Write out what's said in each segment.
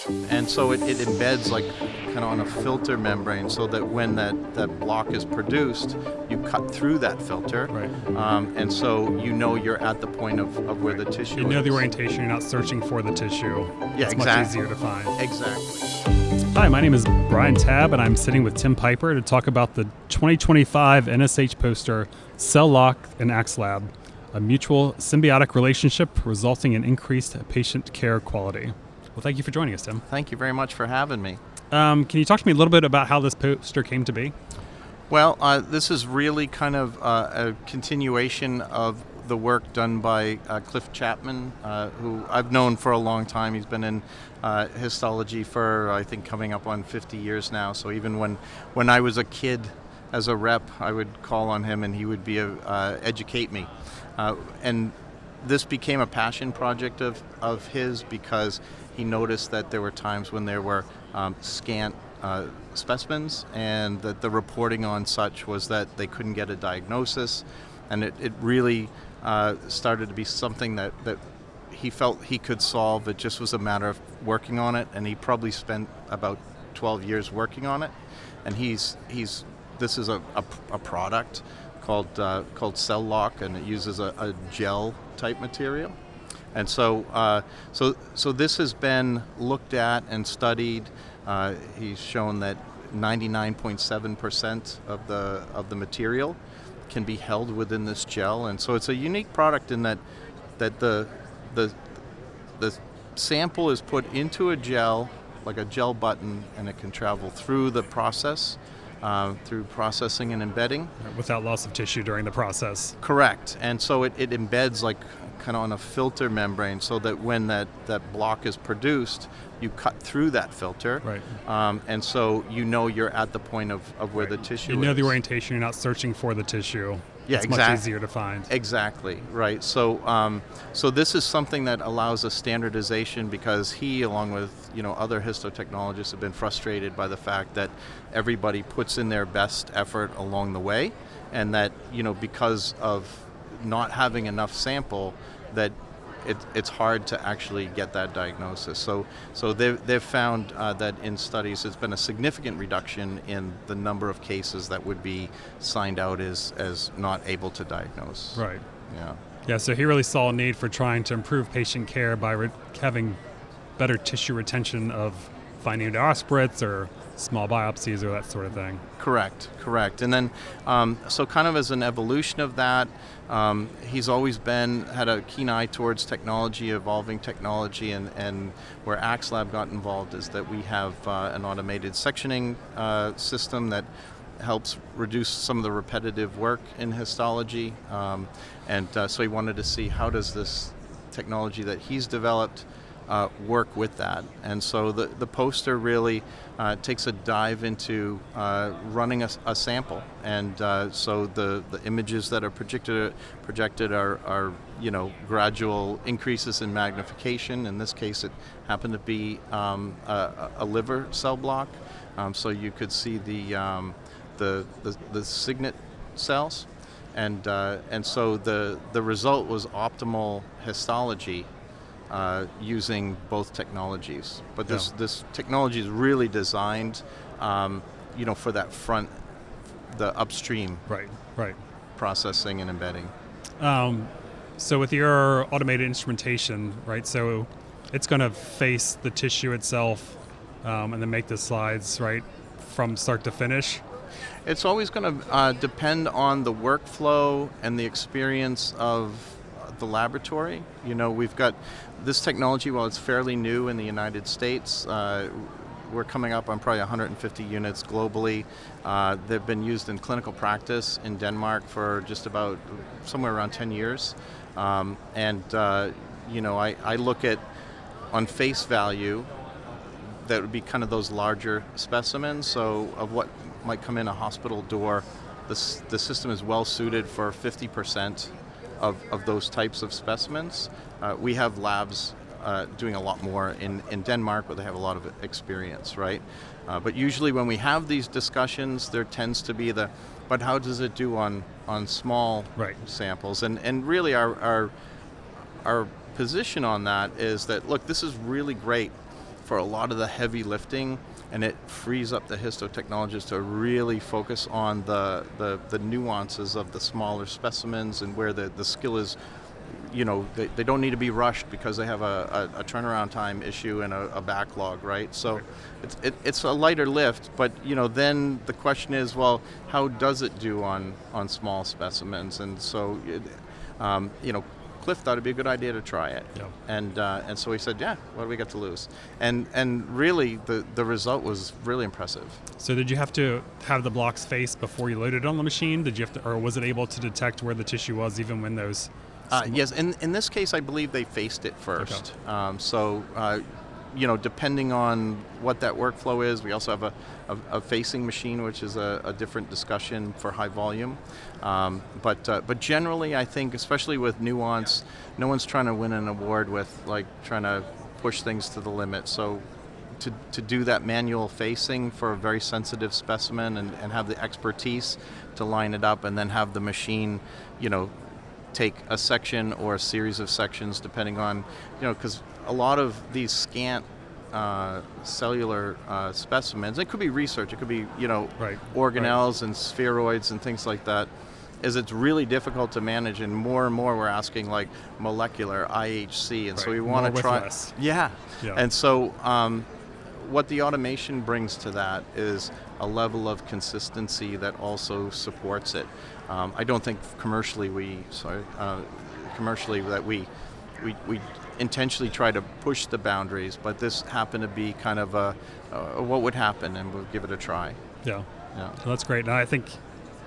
And so it embeds like kind of on a filter membrane, so that when that block is produced, you cut through that filter. Right. And so you're at the point of where the tissue is. You know the orientation, you're not searching for the tissue. Yeah, It's much easier to find. Exactly. Hi, my name is Brian Tabb, and I'm sitting with Timm Piper to talk about the 2025 NSH poster, CelLock and Axlab, a mutual symbiotic relationship resulting in increased patient care quality. Well, thank you for joining us, Timm. Thank you very much for having me. Can you talk to me a little bit about how this poster came to be? Well, this is really kind of a continuation of the work done by Chapman, who I've known for a long time. He's been in histology for, I think, coming up on 50 years now. So even when I was a kid as a rep, I would call on him and he would be educate me. And this became a passion project of his because he noticed that there were times when there were scant specimens, and that the reporting on such was that they couldn't get a diagnosis, and it really started to be something that he felt he could solve. It just was a matter of working on it, and he probably spent about 12 years working on it. And this is a product called CelLock, and it uses a gel type material. And so this has been looked at and studied. He's shown that 99.7% of the material can be held within this gel, and so it's a unique product in that the sample is put into a gel, like a gel button, and it can travel through the process, through processing and embedding. Without loss of tissue during the process. Correct. And so it embeds like kind of on a filter membrane, so that when that block is produced, you cut through that filter. Right. And so you're at the point of where the tissue is. You know the orientation, you're not searching for the tissue. Yeah, it's much easier to find. Exactly, right. So this is something that allows a standardization, because he, along with other histotechnologists, have been frustrated by the fact that everybody puts in their best effort along the way, and that because of not having enough sample, that it's hard to actually get that diagnosis. So they've found that in studies there's been a significant reduction in the number of cases that would be signed out as not able to diagnose. Right. Yeah. Yeah, so he really saw a need for trying to improve patient care by having better tissue retention of finding aspirates or small biopsies or that sort of thing. Correct. And then, so kind of as an evolution of that, he's always had a keen eye towards technology, evolving technology, and where Axlab got involved is that we have an automated sectioning system that helps reduce some of the repetitive work in histology, and so he wanted to see how does this technology that he's developed work with that. And so the poster really takes a dive into running a sample, and so the images that are projected are gradual increases in magnification. In this case, it happened to be a liver cell block, so you could see the signet cells, and so the result was optimal histology using both technologies. But this technology is really designed, for that front, the upstream Right. processing and embedding. So with your automated instrumentation, right, so it's going to face the tissue itself and then make the slides, right, from start to finish? It's always going to depend on the workflow and the experience of the laboratory. We've got this technology, while it's fairly new in the United States, we're coming up on probably 150 units globally. They've been used in clinical practice in Denmark for just about somewhere around 10 years. I look at, on face value, that would be kind of those larger specimens. So of what might come in a hospital door, the system is well suited for 50% of those types of specimens. We have labs doing a lot more in Denmark, where they have a lot of experience, right? But usually when we have these discussions, there tends to be but how does it do on small samples? And really our position on that is that, look, this is really great for a lot of the heavy lifting, and it frees up the histotechnologist to really focus on the nuances of the smaller specimens and where the skill is. They don't need to be rushed because they have a turnaround time issue and a backlog, right? So it's a lighter lift, but then the question is, well, how does it do on small specimens? And so Cliff thought it'd be a good idea to try it. Yeah. And so he said, yeah, what do we got to lose? And really the result was really impressive. So did you have to have the blocks faced before you loaded it on the machine? Did you have to, or was it able to detect where the tissue was even when those? Yes, in this case, I believe they faced it first. Okay. Depending on what that workflow is, we also have a facing machine, which is a different discussion for high volume. But generally, I think, especially with nuance, no one's trying to win an award with trying to push things to the limit. So to do that manual facing for a very sensitive specimen and have the expertise to line it up and then have the machine, take a section or a series of sections depending on, because a lot of these scant cellular specimens, it could be research, it could be, organelles and spheroids and things like that, it's really difficult to manage, and more we're asking molecular IHC, and so we want to try. Yeah. And so what the automation brings to that is a level of consistency that also supports it. I don't think commercially that we intentionally try to push the boundaries, but this happened to be kind of a what would happen, and we'll give it a try. Yeah. So that's great. Now I think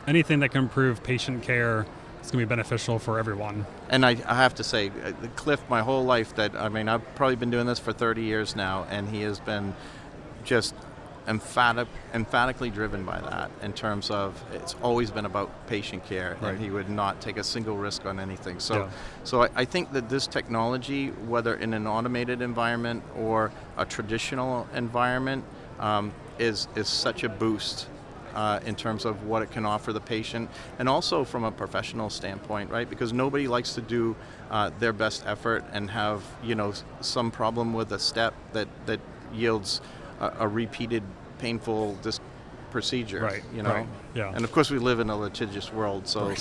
anything that can improve patient care is going to be beneficial for everyone. And I have to say, Cliff, my whole life, I've probably been doing this for 30 years now, and he has been just emphatically driven by that in terms of it's always been about patient care, and he would not take a single risk on anything. So I think that this technology, whether in an automated environment or a traditional environment, is such a boost in terms of what it can offer the patient, and also from a professional standpoint, right? Because nobody likes to do their best effort and have some problem with a step that yields a repeated painful procedure, right? Yeah. And of course, we live in a litigious world, so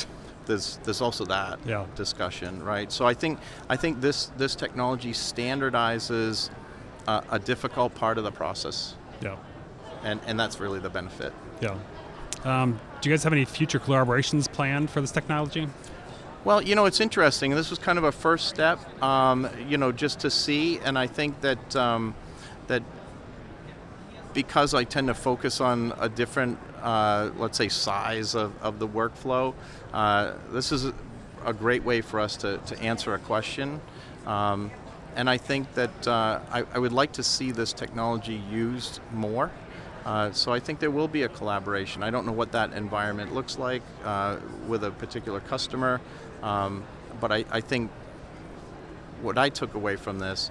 there's also that discussion, right? So I think this technology standardizes a difficult part of the process. Yeah. And that's really the benefit. Yeah. Do you guys have any future collaborations planned for this technology? Well, it's interesting. This was kind of a first step, just to see, and I think that that because I tend to focus on a different, let's say, size of the workflow, this is a great way for us to answer a question. And I think that I would like to see this technology used more. So I think there will be a collaboration. I don't know what that environment looks like with a particular customer, but I think what I took away from this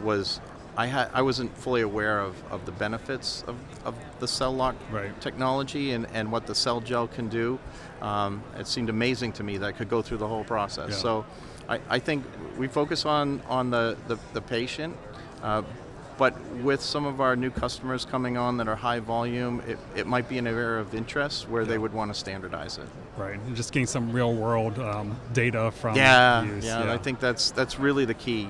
was I wasn't fully aware of the benefits of the CelLock technology and what the cell gel can do. It seemed amazing to me that it could go through the whole process. Yeah. So I think we focus on the patient, but with some of our new customers coming on that are high volume, it might be an area of interest where they would want to standardize it. Right, and just getting some real world data from use. Yeah, I think that's really the key.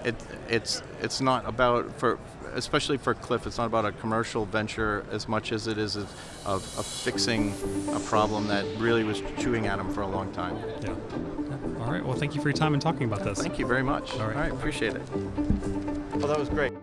It's not about, especially for Cliff, it's not about a commercial venture as much as it is of fixing a problem that really was chewing at him for a long time. Yeah. All right. Well, thank you for your time and talking about this. Thank you very much. All right. Appreciate it. Well, that was great.